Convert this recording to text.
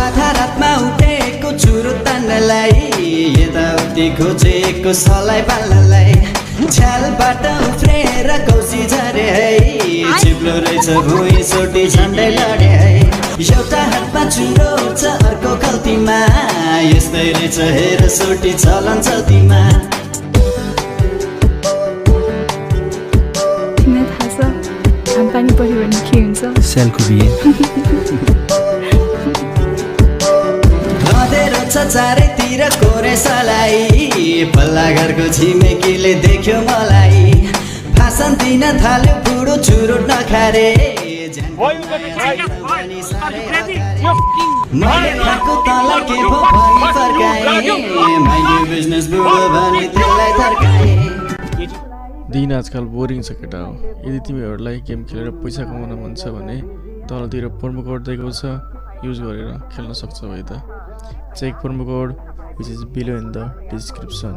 आधा रातमा उठेको चुरो तान्नलाई यताउति खोजेको सलाई पाल्नलाई छ्यालबाट उफ्रेर कौसी झरे है चिप्लो रहेछ भुइँ सोटी झन्डै लडे है एउटा हातमा चुरो छ अर्को खल्तीमा यस्तै रहेछ हेर सोटी चलन चल्तीमा तिमीलाई थाहा छ हामपानी पऱ्यो भने के हुन्छ सेलको बिहे अँधेरो छ चारैतिर कोरेसलाई पल्ला घरको छिमेकीले देख्यो मलाई भाषण दिन थाल्यो बुढो चुरो नखारे मैले खाएको तल के भो भनी फर्काएँ मैले बिजनेस बुढो भनी त्यसलाई थर्काएँ दिन आजकल बोरिङ छ केटा हो यदि तिमीहरूलाई गेम खेलेर पैसा कमाउन मन छ भने तलतिर प्रोमो कोड दिएको छ युज गरेर खेल्न सक्छौ है त check promo code which is below in the description